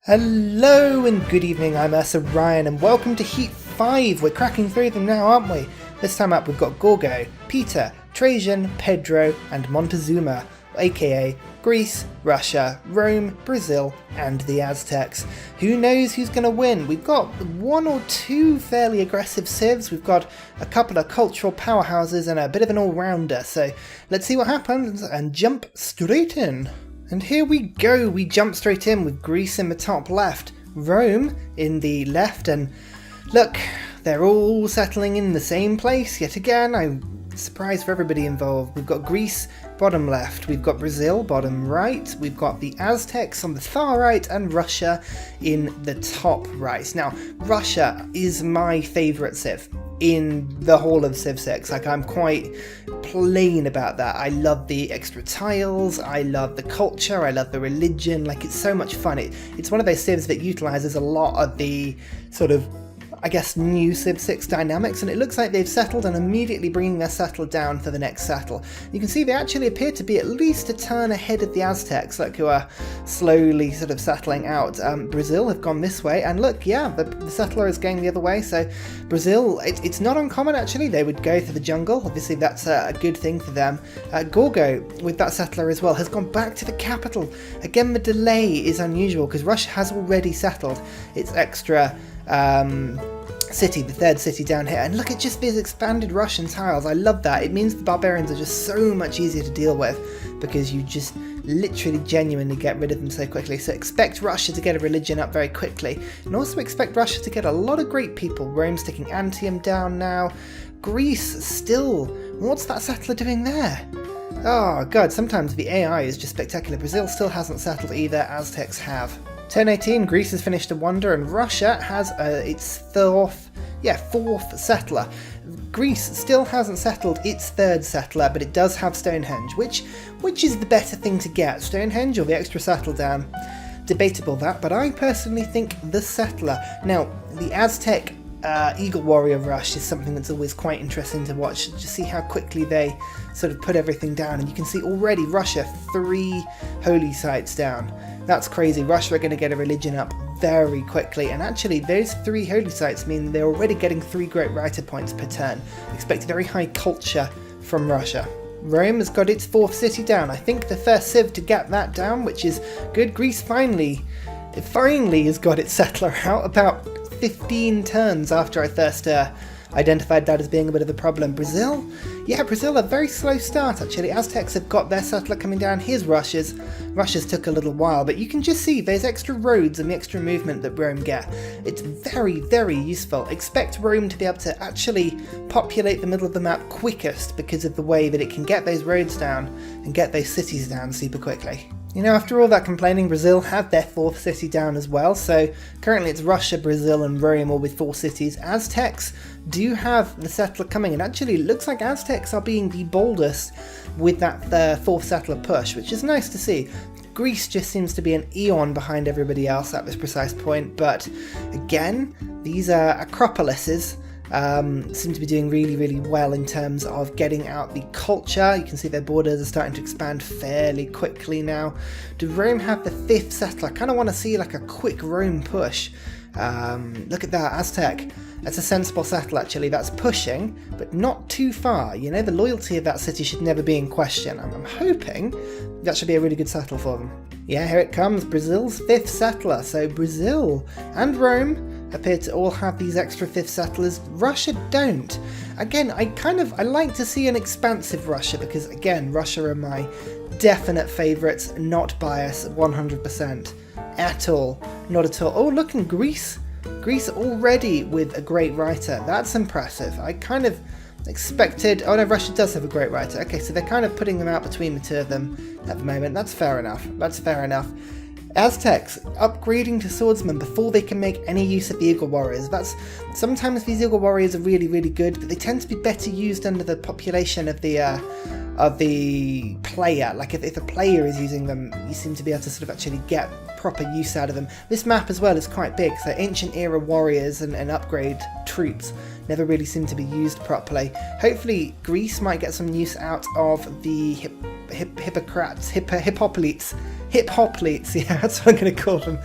Hello and good evening, I'm Ursa Ryan and welcome to Heat 5. We're cracking through them now, aren't we? This time up we've got Gorgo, Peter, Trajan, Pedro and Montezuma, aka Greece, Russia, Rome, Brazil and the Aztecs. Who knows who's going to win? We've got one or two fairly aggressive civs, we've got a couple of cultural powerhouses and a bit of an all-rounder, so let's see what happens and jump straight in. And here we go, we jump straight in with Greece in the top left, Rome in the left, and look, they're all settling in the same place yet again. I'm surprised for everybody involved. We've got Greece bottom left, we've got Brazil bottom right, we've got the Aztecs on the far right, and Russia in the top right. Now, Russia is my favourite civ in the whole of Civ 6. Like, I'm quite plain about that. I love the extra tiles, I love the culture, I love the religion, like it's so much fun. It's one of those civs that utilises a lot of the sort of, I guess, new Civ 6 dynamics, and it looks like they've settled and immediately bringing their settle down for the next settle. You can see they actually appear to be at least a turn ahead of the Aztecs, like, who are slowly sort of settling out. Brazil have gone this way, and look, yeah, the settler is going the other way, so Brazil, it's not uncommon actually, they would go for the jungle, obviously that's a good thing for them. Gorgo, with that settler as well, has gone back to the capital. Again, the delay is unusual, because Russia has already settled its extra city, the third city down here, and look at just these expanded Russian tiles. I love that. It means the barbarians are just so much easier to deal with because you just literally genuinely get rid of them so quickly. So expect Russia to get a religion up very quickly, and also expect Russia to get a lot of great people. Rome sticking Antium down now. Greece still, what's that settler doing there? Oh god, sometimes the AI is just spectacular. Brazil still hasn't settled either, Aztecs have. Turn 18, Greece has finished a wonder and Russia has its fourth settler. Greece still hasn't settled its third settler, but it does have Stonehenge. Which is the better thing to get, Stonehenge or the extra settle down? Debatable that, but I personally think the settler. Now, the Aztec Eagle Warrior Rush is something that's always quite interesting to watch, to see how quickly they sort of put everything down, and you can see already Russia 3 holy sites down. That's crazy. Russia are going to get a religion up very quickly, and actually those 3 holy sites mean they're already getting 3 great writer points per turn. Expect very high culture from Russia. Rome has got its 4th city down. I think the first civ to get that down, which is good. Greece finally has got its settler out about 15 turns after I first identified that as being a bit of a problem. Brazil? Yeah, Brazil, a very slow start actually. Aztecs have got their settler coming down. Here's Russia's. Russia's took a little while, but you can just see those extra roads and the extra movement that Rome get. It's very, very useful. Expect Rome to be able to actually populate the middle of the map quickest because of the way that it can get those roads down and get those cities down super quickly. You know, after all that complaining, Brazil had their 4th city down as well, so currently it's Russia, Brazil and Rome all with 4 cities. Aztecs do have the settler coming, and actually it looks like Aztecs are being the boldest with that 4th settler push, which is nice to see. Greece just seems to be an eon behind everybody else at this precise point, but again, these acropolises seem to be doing really, really well in terms of getting out the culture. You can see their borders are starting to expand fairly quickly now. Do Rome have the 5th settler? I kind of want to see like a quick Rome push. Look at that, Aztec. That's a sensible settle actually, that's pushing, but not too far. You know, the loyalty of that city should never be in question. I'm hoping that should be a really good settle for them. Yeah, here it comes, Brazil's 5th settler. So Brazil and Rome appear to all have these extra 5th settlers. Russia don't. Again, I like to see an expansive Russia, because again, Russia are my definite favourites, not biased 100% at all, not at all. Oh, look, in Greece already with a great writer. That's impressive. I kind of expected, oh no, Russia does have a great writer. Okay, so they're kind of putting them out between the 2 of them at the moment. That's fair enough. That's fair enough. Aztecs upgrading to swordsmen before they can make any use of the Eagle Warriors. Sometimes these Eagle Warriors are really, really good, but they tend to be better used under the population of the of the player. Like if a player is using them, you seem to be able to sort of actually get proper use out of them. This map as well is quite big, so ancient era warriors and upgrade troops never really seem to be used properly. Hopefully Greece might get some use out of the hippopolytes, yeah, that's what I'm going to call them.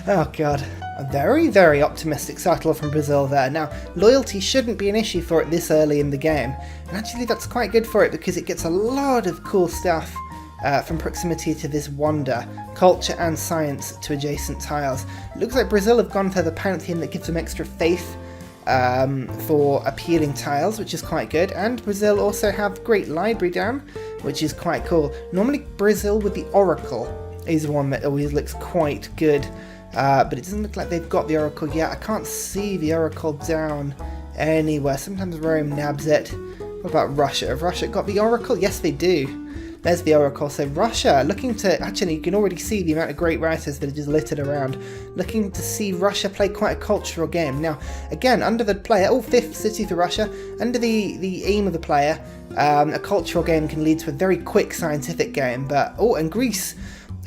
Oh god. A very, very optimistic settle from Brazil there. Now, loyalty shouldn't be an issue for it this early in the game, and actually that's quite good for it because it gets a lot of cool stuff from proximity to this wonder, culture and science to adjacent tiles. It looks like Brazil have gone for the pantheon that gives them extra faith for appealing tiles, which is quite good, and Brazil also have great library down, which is quite cool. Normally Brazil with the oracle is one that always looks quite good. But it doesn't look like they've got the oracle yet. I can't see the oracle down anywhere. Sometimes Rome nabs it. What about Russia? Have Russia got the oracle? Yes, they do. There's the oracle. So Russia, looking to... Actually, you can already see the amount of great writers that are just littered around. Looking to see Russia play quite a cultural game. Now, again, under the player... Oh, 5th city for Russia. Under the aim of the player, a cultural game can lead to a very quick scientific game. But... Oh, and Greece...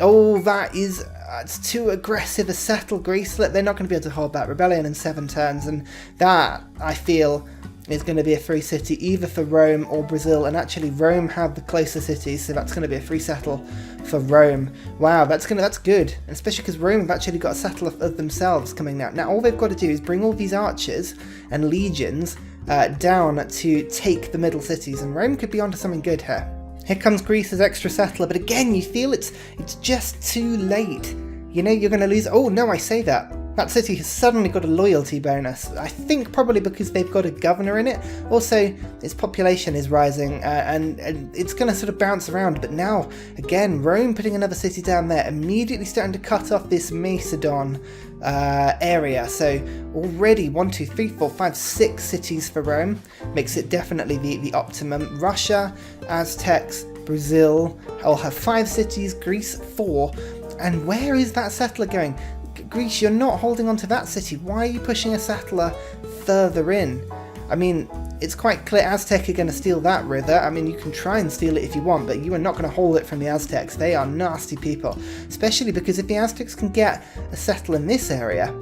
Oh, that is... it's too aggressive a settle, Greece. They're not going to be able to hold back. Rebellion in 7 turns, and that, I feel, is going to be a free city either for Rome or Brazil, and actually Rome have the closer cities, so that's going to be a free settle for Rome. Wow, that's good, especially because Rome have actually got a settle of themselves coming now. Now all they've got to do is bring all these archers and legions down to take the middle cities, and Rome could be onto something good here. Here comes Greece's extra settler, but again, you feel it's just too late. You know, you're going to lose... Oh, no, I say that. That city has suddenly got a loyalty bonus. I think probably because they've got a governor in it. Also, its population is rising, and it's going to sort of bounce around. But now, again, Rome putting another city down there, immediately starting to cut off this Macedon area. So already 1, 2, 3, 4, 5, 6 cities for Rome. Makes it definitely the optimum. Russia, Aztecs, Brazil all have 5 cities, Greece 4. And where is that settler going? Greece, you're not holding on to that city. Why are you pushing a settler further in? I mean, it's quite clear Aztec are going to steal that river. I mean, you can try and steal it if you want, but you are not going to hold it from the Aztecs. They are nasty people. Especially because if the Aztecs can get a settle in this area,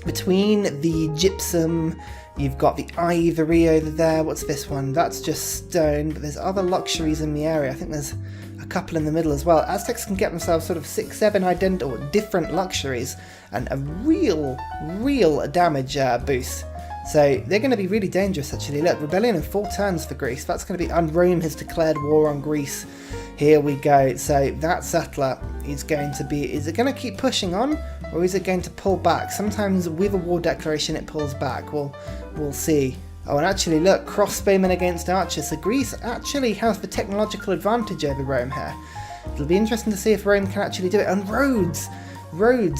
between the gypsum, you've got the ivory over there. What's this one? That's just stone, but there's other luxuries in the area. I think there's a couple in the middle as well. Aztecs can get themselves sort of 6, 7 identical different luxuries and a real damage boost. So they're going to be really dangerous actually. Look, rebellion in 4 turns for Greece. That's going to be... And Rome has declared war on Greece. Here we go. So that settler is going to be... Is it going to keep pushing on, or is it going to pull back? Sometimes with a war declaration it pulls back. We'll see. Oh, and actually, look, crossbowmen against archers. So Greece actually has the technological advantage over Rome here. It'll be interesting to see if Rome can actually do it. And Rhodes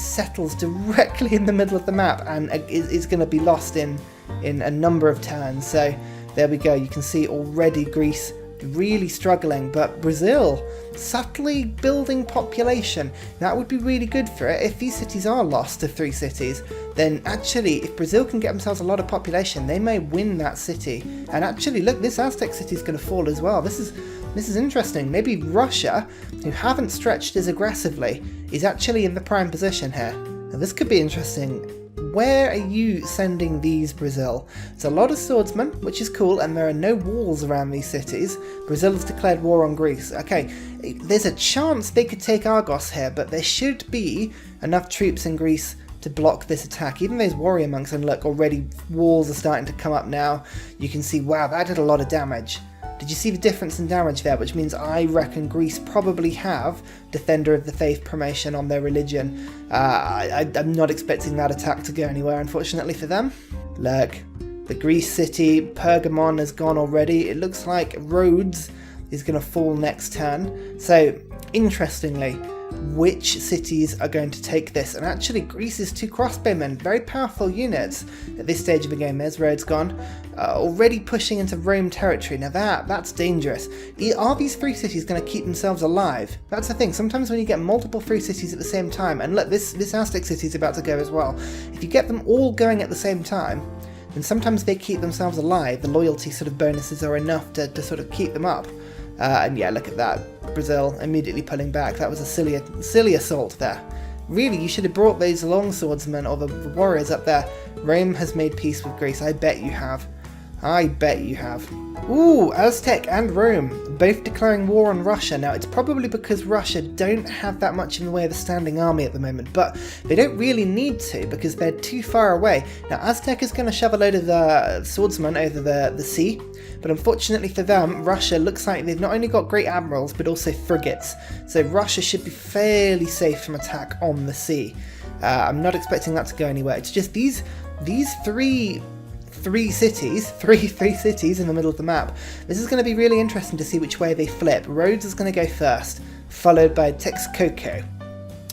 settles directly in the middle of the map and is going to be lost in a number of turns. So there we go. You can see already Greece really struggling, but Brazil subtly building population. That would be really good for it. If these cities are lost to 3 cities, then actually if Brazil can get themselves a lot of population, they may win that city. And actually look, this Aztec city is going to fall as well. This is interesting. Maybe Russia, who haven't stretched as aggressively, is actually in the prime position here. Now this could be interesting. Where are you sending these, Brazil? It's a lot of swordsmen, which is cool, and there are no walls around these cities. Brazil has declared war on Greece. Okay, there's a chance they could take Argos here, but there should be enough troops in Greece to block this attack. Even those warrior monks, and look, already walls are starting to come up now. You can see, wow, that did a lot of damage. Did you see the difference in damage there? Which means I reckon Greece probably have Defender of the Faith promotion on their religion. I'm not expecting that attack to go anywhere, unfortunately for them. Look, the Greece city, Pergamon has gone already. It looks like Rhodes is going to fall next turn. So, interestingly, which cities are going to take this? And actually, Greece's 2 crossbowmen, very powerful units at this stage of the game. There's Rhodes gone, already pushing into Rome territory. Now that's dangerous. Are these free cities going to keep themselves alive? That's the thing. Sometimes when you get multiple free cities at the same time, and look, this Aztec city is about to go as well. If you get them all going at the same time, then sometimes they keep themselves alive. The loyalty sort of bonuses are enough to sort of keep them up. And yeah, look at that. Brazil immediately pulling back. That was a silly assault there. Really, you should have brought those longswordsmen or the warriors up there. Rome has made peace with Greece. I bet you have. I bet you have. Ooh, Aztec and Rome, both declaring war on Russia. Now, it's probably because Russia don't have that much in the way of a standing army at the moment, but they don't really need to because they're too far away. Now, Aztec is going to shove a load of the swordsmen over the sea, but unfortunately for them, Russia looks like they've not only got great admirals, but also frigates. So Russia should be fairly safe from attack on the sea. I'm not expecting that to go anywhere. It's just these three cities in the middle of the map. This is going to be really interesting to see which way they flip. Rhodes is going to go first, followed by Texcoco.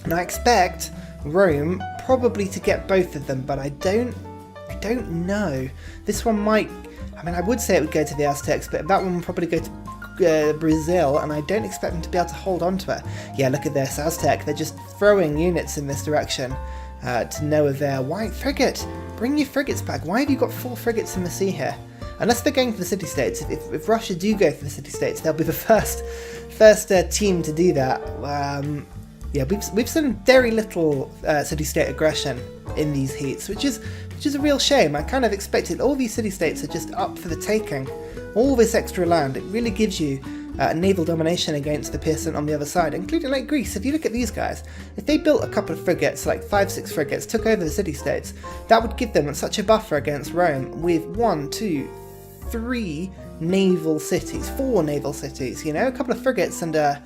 And I expect Rome probably to get both of them, but I don't know. This one might, I mean, I would say it would go to the Aztecs, but that one would probably go to Brazil, and I don't expect them to be able to hold on to it. Yeah, look at this, Aztec, they're just throwing units in this direction to no avail. White frigate! Bring your frigates back. Why have you got 4 frigates in the sea here? Unless they're going for the city-states. If Russia do go for the city-states, they'll be the first team to do that. Yeah, we've seen very little city-state aggression in these heats, which is a real shame. I kind of expected all these city-states are just up for the taking. All this extra land, it really gives you naval domination against the peasant on the other side, including like Greece. If you look at these guys, if they built a couple of frigates, like 5-6 frigates, took over the city-states, that would give them such a buffer against Rome with 1, 2, 3 naval cities, 4 naval cities, you know, a couple of frigates and a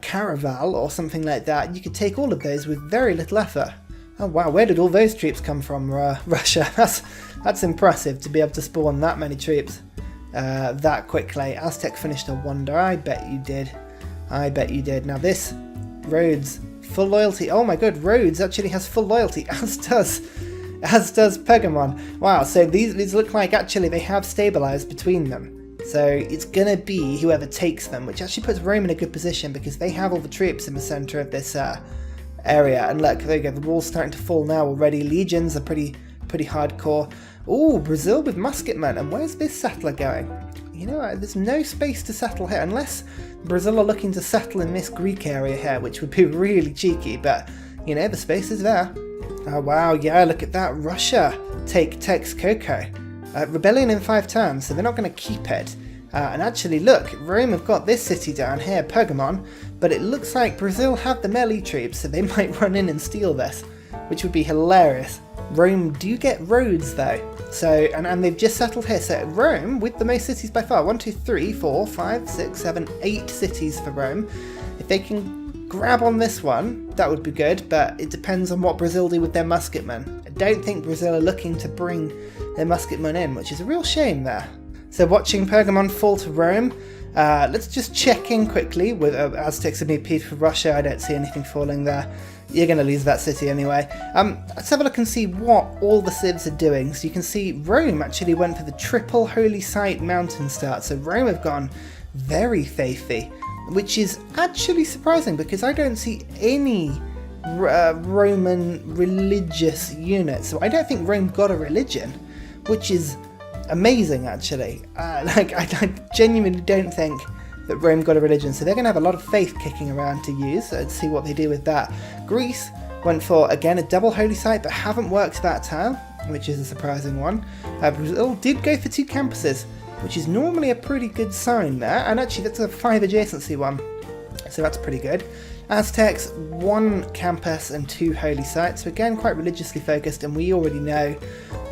caravel or something like that. You could take all of those with very little effort. Oh wow, where did all those troops come from, Russia? That's impressive to be able to spawn that many troops that quickly. Aztec finished a wonder. I bet you did. I bet you did. Now this, Rhodes, full loyalty. Oh my god, Rhodes actually has full loyalty, as does Pergamon. Wow, so these look like actually they have stabilized between them. So it's gonna be whoever takes them, which actually puts Rome in a good position because they have all the troops in the center of this area. And look, there you go, the wall's starting to fall now already. Legions are pretty hardcore. Oh, Brazil with musketmen. And where's this settler going? You know, there's no space to settle here, unless Brazil are looking to settle in this Greek area here, which would be really cheeky, but, you know, the space is there. Oh, wow, yeah, look at that. Russia take Texcoco. Rebellion in 5 turns, so they're not going to keep it. And actually, look, Rome have got this city down here, Pergamon, but it looks like Brazil have the melee troops, so they might run in and steal this, which would be hilarious. Rome do get Rhodes though, so and they've just settled here. So Rome with the most cities by far. 1, 2, 3, 4, 5, 6, 7, 8 cities for Rome. If they can grab on this one, that would be good, but it depends on what Brazil do with their musketmen. I don't think Brazil are looking to bring their musketmen in, which is a real shame there. So watching Pergamon fall to Rome, let's just check in quickly with Aztecs have made peace with Russia. I don't see anything falling there. You're going to lose that city anyway. Let's have a look and see what all the civs are doing. So you can see Rome actually went for the triple holy site mountain start. So Rome have gone very faithy, which is actually surprising because I don't see any Roman religious units. So I don't think Rome got a religion, which is amazing actually. I genuinely don't think that Rome got a religion, so they're going to have a lot of faith kicking around to use. So let's see what they do with that. Greece went for, again, a double holy site, but haven't worked that tile, which is a surprising one. Brazil did go for 2 campuses, which is normally a pretty good sign there, and actually that's a 5 adjacency one, so that's pretty good. Aztecs, 1 campus and 2 holy sites, so again, quite religiously focused, and we already know,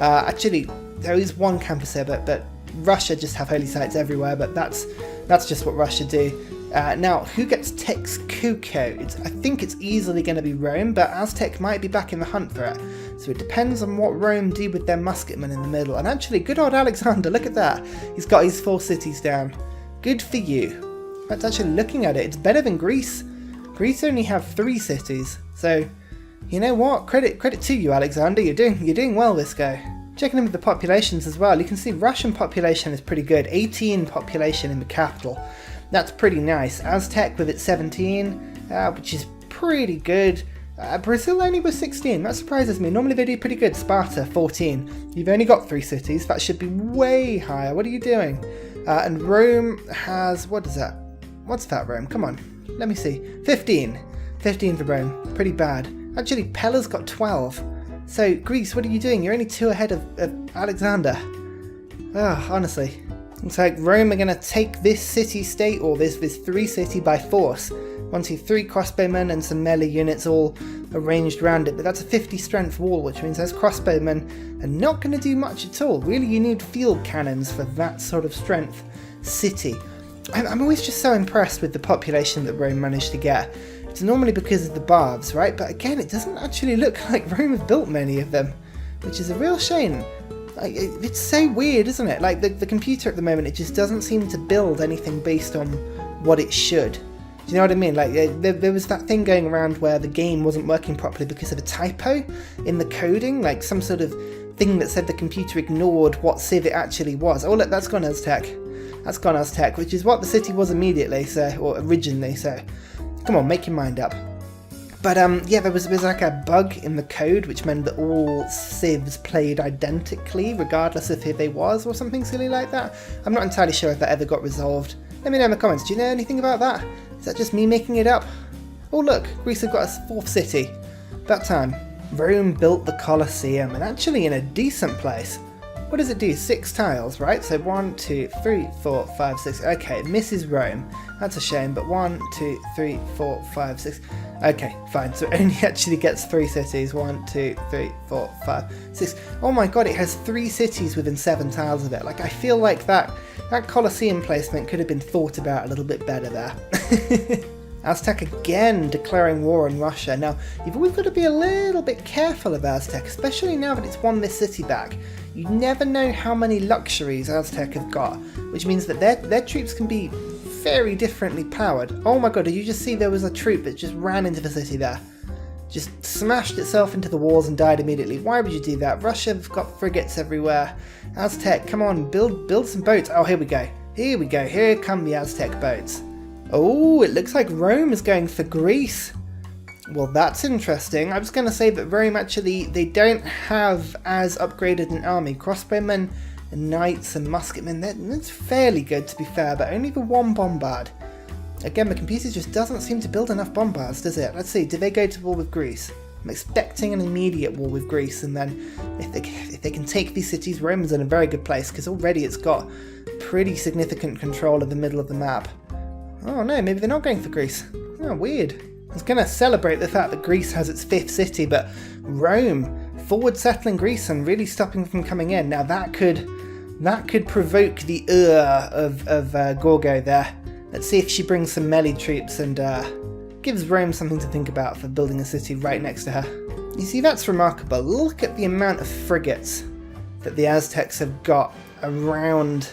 actually, there is 1 campus here, but Russia just have holy sites everywhere, but that's just what Russia do. Now, who gets Texcoco? I think it's easily going to be Rome, but Aztec might be back in the hunt for it. So it depends on what Rome do with their musketmen in the middle. And actually, good old Alexander, look at that. He's got his 4 cities down. Good for you. But actually, looking at it, it's better than Greece. Greece only have 3 cities. So, you know what? Credit to you, Alexander. You're doing well this go. Checking in with the populations as well, you can see Russian population is pretty good. 18 population in the capital. That's pretty nice. Aztec with its 17, which is pretty good. Brazil only was 16, that surprises me. Normally they do pretty good. Sparta, 14. You've only got 3 cities, that should be way higher. What are you doing? And Rome has, what is that? What's that, Rome? Come on, let me see. 15. 15 for Rome. Pretty bad. Actually, Pella's got 12. So, Greece, what are you doing? You're only 2 ahead of Alexander. Ah, honestly. Looks like Rome are going to take this city-state, or this 3-city by force. 1, 2, 3 crossbowmen and some melee units all arranged around it. But that's a 50 strength wall, which means those crossbowmen are not going to do much at all. Really, you need field cannons for that sort of strength city. I'm always just so impressed with the population that Rome managed to get. It's normally because of the baths, right? But again, it doesn't actually look like Rome have built many of them, which is a real shame. It's so weird, isn't it? Like, the computer at the moment, it just doesn't seem to build anything based on what it should. Do you know what I mean? Like, there was that thing going around where the game wasn't working properly because of a typo in the coding, like some sort of thing that said the computer ignored what civ it actually was. Oh look, that's gone Aztec. That's gone Aztec, which is what the city was immediately, so, or originally, so come on, make your mind up. But yeah, there was like a bug in the code which meant that all civs played identically regardless of who they was, or something silly like that. I'm not entirely sure if that ever got resolved. Let me know in the comments, do you know anything about that? Is that just me making it up? Oh look, Greece have got a 4th city. About time. Rome built the Colosseum, and actually in a decent place. What does it do? 6 tiles, right? So 1, 2, 3, 4, 5, 6. Okay, it misses Rome. That's a shame, but 1, 2, 3, 4, 5, 6. Okay, fine. So it only actually gets 3 cities. 1, 2, 3, 4, 5, 6. Oh my god, it has 3 cities within 7 tiles of it. Like, I feel like that Colosseum placement could have been thought about a little bit better there. Aztec again declaring war on Russia. Now, you've always got to be a little bit careful of Aztec, especially now that it's won this city back. You never know how many luxuries Aztec have got, which means that their troops can be very differently powered. Oh my god, did you just see there was a troop that just ran into the city there? Just smashed itself into the walls and died immediately. Why would you do that? Russia's got frigates everywhere. Aztec, come on, build some boats. Oh, here we go. Here we go. Here come the Aztec boats. Oh, it looks like Rome is going for Greece. Well, that's interesting. I was going to say that Rome actually, they don't have as upgraded an army. Crossbowmen and knights and musketmen, that's fairly good to be fair, but only the 1 bombard. Again, the computer just doesn't seem to build enough bombards, does it? Let's see, do they go to war with Greece? I'm expecting an immediate war with Greece, and then if they can take these cities, Rome is in a very good place, because already it's got pretty significant control of the middle of the map. Oh no, maybe they're not going for Greece. Oh, weird. I was going to celebrate the fact that Greece has its 5th city, but Rome forward settling Greece and really stopping from coming in. Now that could provoke the of Gorgo there. Let's see if she brings some melee troops and gives Rome something to think about for building a city right next to her. You see, that's remarkable. Look at the amount of frigates that the Aztecs have got around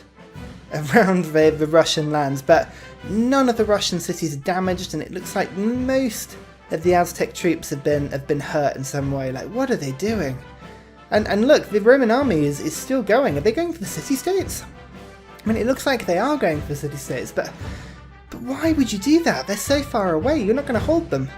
the Russian lands, but none of the Russian cities are damaged, and it looks like most of the Aztec troops have been hurt in some way. Like, what are they doing? And look, the Roman army is still going. Are they going for the city-states? I mean, it looks like they are going for the city-states, but why would you do that? They're so far away, you're not going to hold them.